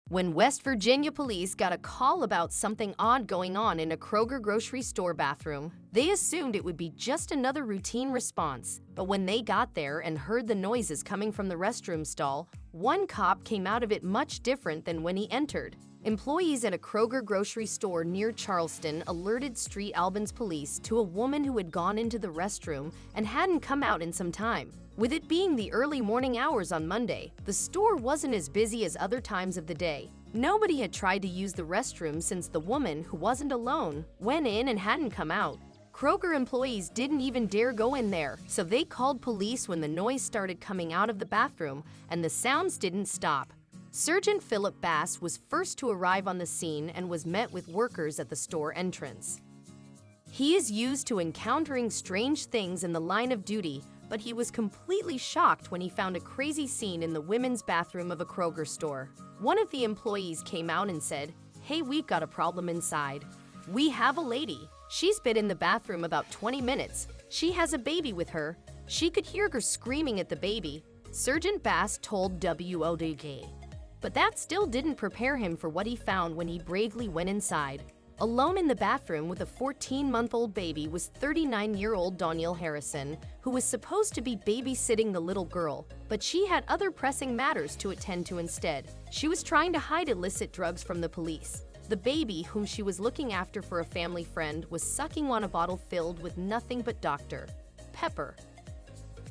When West Virginia police got a call about something odd going on in a Kroger grocery store bathroom, they assumed it would be just another routine response. But when they got there and heard the noises coming from the restroom stall, one cop came out of it much different than when he entered. Employees at a Kroger grocery store near Charleston alerted Street Albans police to a woman who had gone into the restroom and hadn't come out in some time. With it being the early morning hours on Monday, the store wasn't as busy as other times of the day. Nobody had tried to use the restroom since the woman, who wasn't alone, went in and hadn't come out. Kroger employees didn't even dare go in there, so they called police when the noise started coming out of the bathroom and the sounds didn't stop. Sergeant Philip Bass was first to arrive on the scene and was met with workers at the store entrance. He is used to encountering strange things in the line of duty, but he was completely shocked when he found a crazy scene in the women's bathroom of a Kroger store. One of the employees came out and said, "Hey, we've got a problem inside. We have a lady. She's been in the bathroom about 20 minutes. She has a baby with her. She could hear her screaming at the baby," Sergeant Bass told WODK. But that still didn't prepare him for what he found when he bravely went inside. Alone in the bathroom with a 14-month-old baby was 39-year-old Danielle Harrison, who was supposed to be babysitting the little girl, but she had other pressing matters to attend to instead. She was trying to hide illicit drugs from the police. The baby, whom she was looking after for a family friend, was sucking on a bottle filled with nothing but Dr. Pepper.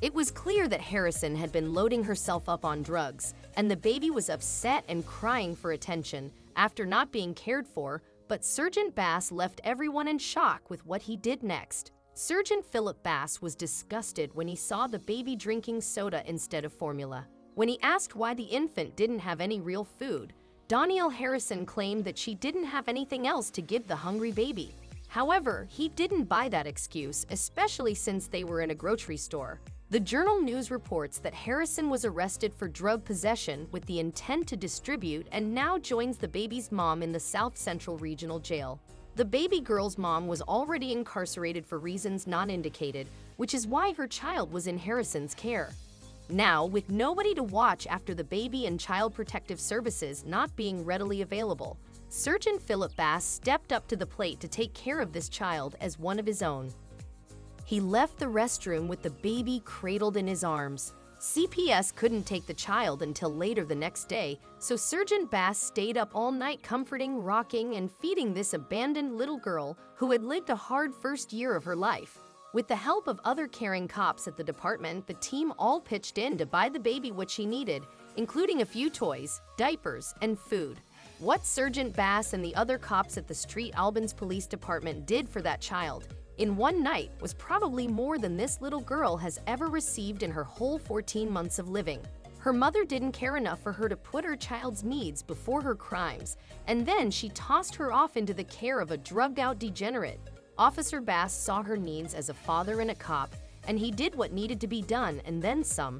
It was clear that Harrison had been loading herself up on drugs, and the baby was upset and crying for attention after not being cared for, but Sergeant Bass left everyone in shock with what he did next. Sergeant Philip Bass was disgusted when he saw the baby drinking soda instead of formula. When he asked why the infant didn't have any real food, Danielle Harrison claimed that she didn't have anything else to give the hungry baby. However, he didn't buy that excuse, especially since they were in a grocery store. The Journal News reports that Harrison was arrested for drug possession with the intent to distribute and now joins the baby's mom in the South Central Regional Jail. The baby girl's mom was already incarcerated for reasons not indicated, which is why her child was in Harrison's care. Now, with nobody to watch after the baby and Child Protective Services not being readily available, Sergeant Philip Bass stepped up to the plate to take care of this child as one of his own. He left the restroom with the baby cradled in his arms. CPS couldn't take the child until later the next day, so Sergeant Bass stayed up all night comforting, rocking, and feeding this abandoned little girl who had lived a hard first year of her life. With the help of other caring cops at the department, the team all pitched in to buy the baby what she needed, including a few toys, diapers, and food. What Sergeant Bass and the other cops at the Street Albans Police Department did for that child in one night was probably more than this little girl has ever received in her whole 14 months of living. Her mother didn't care enough for her to put her child's needs before her crimes, and then she tossed her off into the care of a drugged-out degenerate. Officer Bass saw her needs as a father and a cop, and he did what needed to be done and then some.